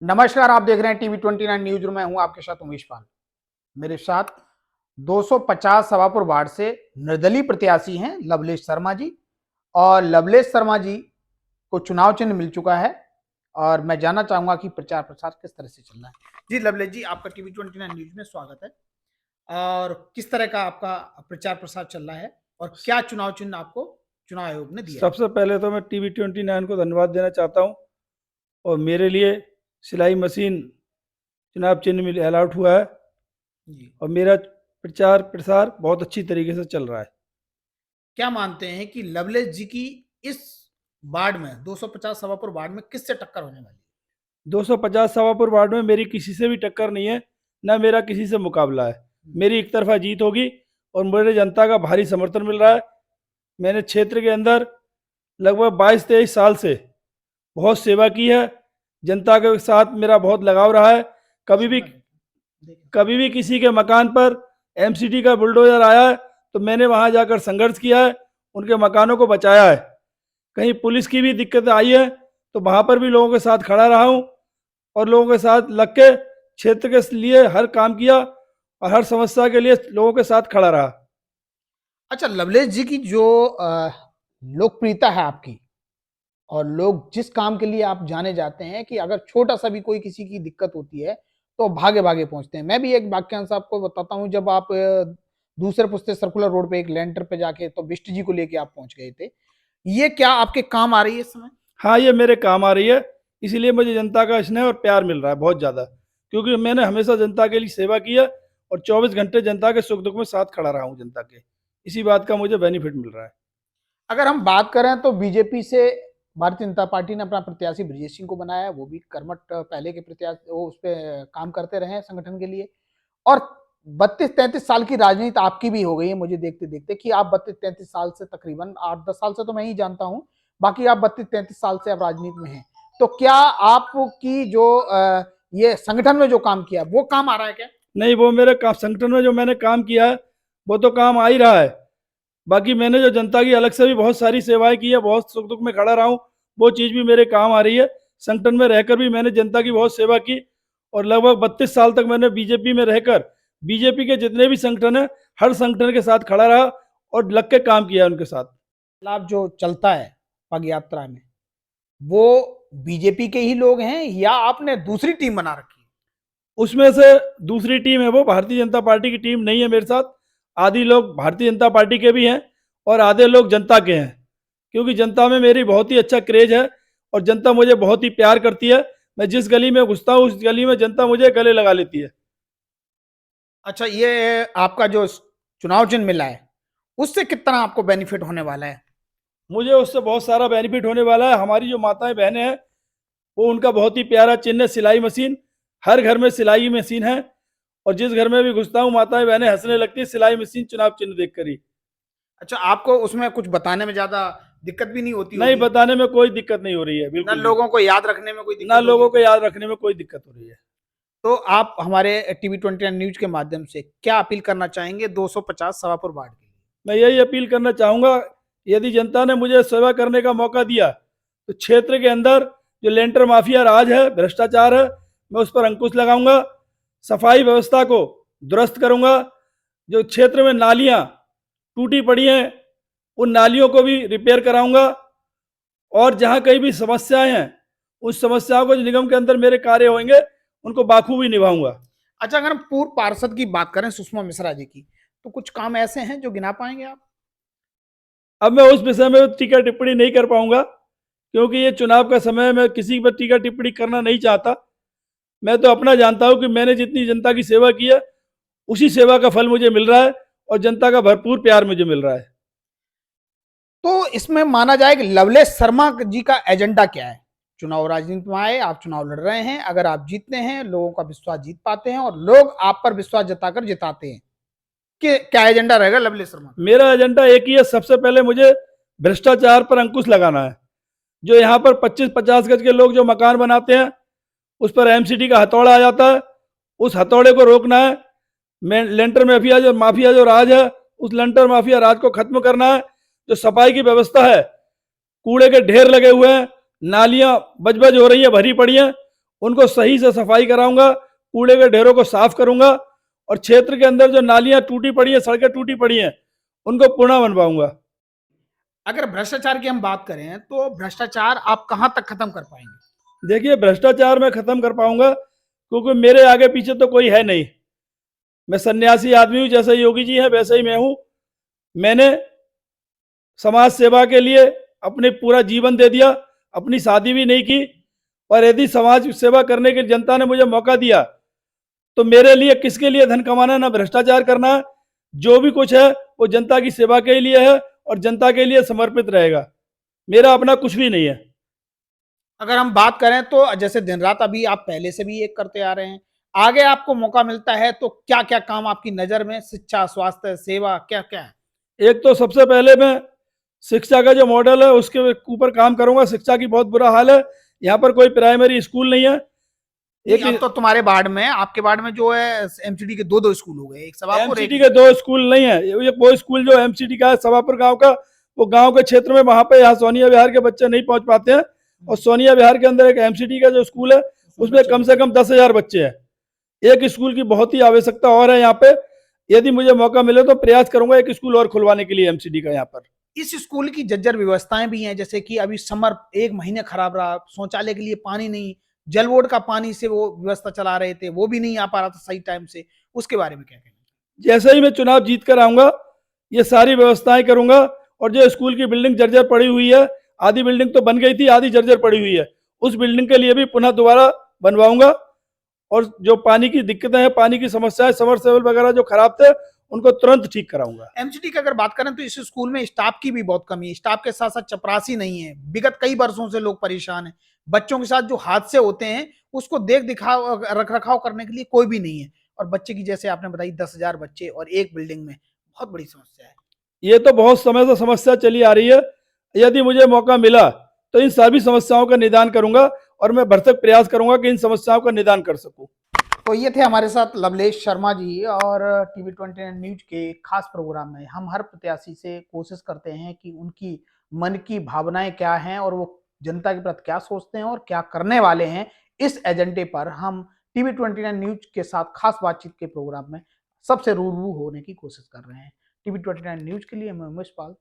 नमस्कार, आप देख रहे हैं टीवी 29 न्यूज रूम। मैं हूं आपके साथ उमेश पाल। मेरे साथ 250 सवापुर वार्ड से निर्दलीय प्रत्याशी हैं लवलेश शर्मा जी। और लवलेश शर्मा जी को चुनाव चिन्ह मिल चुका है और मैं जानना चाहूंगा कि प्रचार प्रसार किस तरह से चल रहा है। जी लवलेश जी, आपका टीवी 29 न्यूज में स्वागत है। और किस तरह का आपका प्रचार प्रसार चल रहा है और क्या चुनाव चिन्ह आपको चुनाव आयोग ने दिया? सबसे पहले तो मैं टीवी 29 को धन्यवाद देना चाहता हूं और मेरे लिए सिलाई मशीन चुनाव चिन्ह में अलॉट हुआ है जी। और मेरा प्रचार प्रसार बहुत अच्छी तरीके से चल रहा है। क्या मानते हैं कि लवलेश जी की इस वार्ड में 250 सवापुर वार्ड में किससे टक्कर होने वाली है? 250 सवापुर वार्ड में मेरी किसी से भी टक्कर नहीं है, ना मेरा किसी से मुकाबला है। मेरी एक तरफा जीत होगी और मेरे जनता का भारी समर्थन मिल रहा है। मैंने क्षेत्र के अंदर लगभग 22-23 साल से बहुत सेवा की है। जनता के साथ मेरा बहुत लगाव रहा है। कभी भी किसी के मकान पर एमसीडी का बुलडोजर आया है तो मैंने वहां जाकर संघर्ष किया है, उनके मकानों को बचाया है। कहीं पुलिस की भी दिक्कत आई है तो वहां पर भी लोगों के साथ खड़ा रहा हूं और लोगों के साथ लग के क्षेत्र के लिए हर काम किया और हर समस्या के लिए लोगों के साथ खड़ा रहा। अच्छा, लवलेश जी की जो लोकप्रियता है आपकी और लोग जिस काम के लिए आप जाने जाते हैं कि अगर छोटा सा भी कोई किसी की दिक्कत होती है तो भागे भागे पहुंचते हैं। मैं भी एक वाक्यांश आपको बताता हूं। जब आप दूसरे पुस्ते सर्कुलर रोड पे एक लेंटर पे जाके तो बिष्ट जी को लेके आप पहुंच गए थे, ये क्या आपके काम आ रही है इस समय? हाँ, ये मेरे काम आ रही है, इसीलिए मुझे जनता का स्नेह और प्यार मिल रहा है बहुत ज़्यादा, क्योंकि मैंने हमेशा जनता के लिए सेवा की है और 24 घंटे जनता के सुख दुख में साथ खड़ा रहा हूँ जनता के। इसी बात का मुझे बेनिफिट मिल रहा है। अगर हम बात करें तो बीजेपी से भारतीय जनता पार्टी ने अपना प्रत्याशी ब्रजेश सिंह को बनाया है। वो भी कर्मठ पहले के प्रत्याशी, वो उस पर काम करते रहे हैं संगठन के लिए। और 32-33 साल की राजनीति आपकी भी हो गई है मुझे देखते देखते कि आप 32-33 साल से, तकरीबन 8-10 साल से तो मैं ही जानता हूं, बाकी आप 32-33 साल से अब राजनीति में हैं। तो क्या आपकी जो ये संगठन में जो काम किया वो काम आ रहा है क्या? नहीं, वो मेरे संगठन में जो मैंने काम किया है वो तो काम आ ही रहा है। बाकी मैंने जो जनता की अलग से भी बहुत सारी सेवाएं की है, बहुत सुख दुख में खड़ा रहा हूँ, वो चीज़ भी मेरे काम आ रही है। संगठन में रहकर भी मैंने जनता की बहुत सेवा की और लगभग 32 साल तक मैंने बीजेपी में रहकर बीजेपी के जितने भी संगठन है हर संगठन के साथ खड़ा रहा और लग के काम किया उनके साथ। लाभ जो चलता है पग यात्रा में, वो बीजेपी के ही लोग हैं या आपने दूसरी टीम बना रखी है? उसमें से दूसरी टीम है, वो भारतीय जनता पार्टी की टीम नहीं है मेरे साथ। आधी लोग भारतीय जनता पार्टी के भी हैं और आधे लोग जनता के हैं, क्योंकि जनता में मेरी बहुत ही अच्छा क्रेज है और जनता मुझे बहुत ही प्यार करती है। मैं जिस गली में घुसता हूँ उस गली में जनता मुझे गले लगा लेती है। अच्छा, ये आपका जो चुनाव चिन्ह मिला है उससे कितना आपको बेनिफिट होने वाला है? मुझे उससे बहुत सारा बेनिफिट होने वाला है। हमारी जो माताएं बहनें हैं वो, उनका बहुत ही प्यारा चिन्ह है सिलाई मशीन। हर घर में सिलाई मशीन है और जिस घर में भी घुसता हूँ माताएं बहनें हंसने लगती है सिलाई मशीन चुनाव चिन्ह देखकर ही। अच्छा, आपको उसमें कुछ बताने में ज्यादा दिक्कत भी नहीं होती नहीं, होगी? बताने में कोई दिक्कत नहीं हो रही है, ना बिल्कुल लोगों को याद रखने में कोई भी। ना दिक्कत लोगों को होगी? याद रखने में कोई दिक्कत हो रही है। तो आप हमारे टीवी 29 न्यूज के माध्यम से क्या अपील करना चाहेंगे 250 सवापुर वार्ड के लिए? मैं यही अपील करना चाहूँगा, यदि जनता ने मुझे सेवा करने का मौका दिया तो क्षेत्र के अंदर जो लेंटर माफिया राज है, भ्रष्टाचार है, मैं उस पर अंकुश लगाऊंगा। सफाई व्यवस्था को दुरुस्त करूंगा। जो क्षेत्र में नालियां टूटी पड़ी हैं उन नालियों को भी रिपेयर कराऊंगा और जहां कहीं भी समस्याएं हैं उस समस्याओं को जो निगम के अंदर मेरे कार्य होंगे उनको बाखूबी निभाऊंगा। अच्छा, अगर हम पूर्व पार्षद की बात करें सुषमा मिश्रा जी की, तो कुछ काम ऐसे हैं जो गिना पाएंगे आप? अब मैं उस विषय में टीका टिप्पणी नहीं कर पाऊंगा, क्योंकि ये चुनाव का समय, मैं किसी पर टीका टिप्पणी करना नहीं चाहता। मैं तो अपना जानता हूं कि मैंने जितनी जनता की सेवा की है उसी सेवा का फल मुझे मिल रहा है और जनता का भरपूर प्यार मुझे मिल रहा है। तो इसमें माना जाए कि लवलेश शर्मा जी का एजेंडा क्या है? चुनाव राजनीति में आए, आप चुनाव लड़ रहे हैं, अगर आप जीतते हैं, लोगों का विश्वास जीत पाते हैं और लोग आप पर विश्वास जताकर जिताते हैं, कि क्या एजेंडा रहेगा लवलेश शर्मा? मेरा एजेंडा एक ही है, सबसे पहले मुझे भ्रष्टाचार पर अंकुश लगाना है। जो यहाँ पर 25-50 गज के लोग जो मकान बनाते हैं उस पर एमसीडी का हथौड़ा आ जाता है, उस हथौड़े को रोकना है। लेंटर माफिया जो राज है उस लेंटर माफिया राज को खत्म करना है। जो सफाई की व्यवस्था है, कूड़े के ढेर लगे हुए हैं, नालियां बजबज हो रही है, भरी पड़ी हैं, उनको सही से सफाई कराऊंगा, कूड़े के ढेरों को साफ करूंगा और क्षेत्र के अंदर जो नालियां टूटी पड़ी हैं, सड़कें टूटी पड़ी हैं, उनको पुनः बनवाऊंगा। अगर भ्रष्टाचार की हम बात करें तो भ्रष्टाचार आप कहां तक खत्म कर पाएंगे? देखिए, भ्रष्टाचार मैं खत्म कर पाऊंगा क्योंकि मेरे आगे पीछे तो कोई है नहीं। मैं सन्यासी आदमी हूं, जैसे योगी जी हैं वैसे ही मैं हूं। मैंने समाज सेवा के लिए अपने पूरा जीवन दे दिया, अपनी शादी भी नहीं की। और यदि समाज सेवा करने की जनता ने मुझे मौका दिया तो मेरे लिए किसके लिए धन कमाना, ना भ्रष्टाचार करना है। जो भी कुछ है वो जनता की सेवा के लिए है और जनता के लिए समर्पित रहेगा। मेरा अपना कुछ भी नहीं है। अगर हम बात करें तो जैसे दिन रात अभी आप पहले से भी एक करते आ रहे हैं, आगे आपको मौका मिलता है तो क्या क्या काम आपकी नजर में, शिक्षा, स्वास्थ्य, सेवा, क्या क्या है? एक तो सबसे पहले मैं शिक्षा का जो मॉडल है उसके ऊपर काम करूंगा। शिक्षा की बहुत बुरा हाल है, यहाँ पर कोई प्राइमरी स्कूल नहीं है। एक अब तो तुम्हारे वार्ड में, आपके वार्ड में जो है एमसीडी के दो दो स्कूल हो गए, एक सभापुर, एमसीटी के दो स्कूल नहीं है। ये वो स्कूल जो एमसीटी का है सभापुर गांव का, वो गांव के क्षेत्र में, वहां पे यहाँ सोनिया विहार के बच्चे नहीं पहुंच पाते हैं। और सोनिया विहार के अंदर एक एमसीटी का जो स्कूल है उसमें कम से कम 10,000 बच्चे हैं। एक स्कूल की बहुत ही आवश्यकता और है यहाँ पे। यदि मुझे मौका मिले तो प्रयास करूंगा एक स्कूल और खुलवाने के लिए एमसीडी का यहाँ पर। इस स्कूल की जर्जर व्यवस्थाएं भी हैं, जैसे कि अभी समर एक महीने खराब रहा, शौचालय के लिए पानी नहीं, जल बोर्ड का पानी से वो व्यवस्था चला रहे थे, वो भी नहीं आ पा रहा था सही टाइम से, उसके बारे में क्या कहना? जैसे ही मैं चुनाव जीत कर आऊंगा ये सारी व्यवस्थाएं करूंगा। और जो स्कूल की बिल्डिंग जर्जर पड़ी हुई है, आधी बिल्डिंग तो बन गई थी, आधी जर्जर पड़ी हुई है, उस बिल्डिंग के लिए भी पुनः दोबारा बनवाऊंगा। और जो पानी की दिक्कतें हैं, पानी की समस्याएं, समरसेबल वगैरह जो खराब थे उनको तुरंत ठीक कराऊंगा। एमसीडी की अगर बात करें तो इस स्कूल में स्टाफ की भी बहुत कमी है, स्टाफ के साथ साथ चपरासी नहीं है, विगत कई वर्षों से लोग परेशान हैं, बच्चों के साथ जो हादसे होते हैं उसको देख दिखाव रख रखाव करने के लिए कोई भी नहीं है, और बच्चे की जैसे आपने बताई 10,000 बच्चे और एक बिल्डिंग में, बहुत बड़ी समस्या है। ये तो बहुत समय से समस्या चली आ रही है। यदि मुझे मौका मिला तो इन सभी समस्याओं का निदान करूंगा और मैं भरसक प्रयास करूंगा कि इन समस्याओं का निदान कर सकूं। तो ये थे हमारे साथ लवलेश शर्मा जी, और टीवी 29 न्यूज के खास प्रोग्राम में हम हर प्रत्याशी से कोशिश करते हैं कि उनकी मन की भावनाएं क्या हैं और वो जनता के प्रति क्या सोचते हैं और क्या करने वाले हैं। इस एजेंडे पर हम टीवी 29 न्यूज के साथ खास बातचीत के प्रोग्राम में सबसे रूबरू होने की कोशिश कर रहे हैं। टीवी 29 न्यूज के लिए मैं उमेश पाल।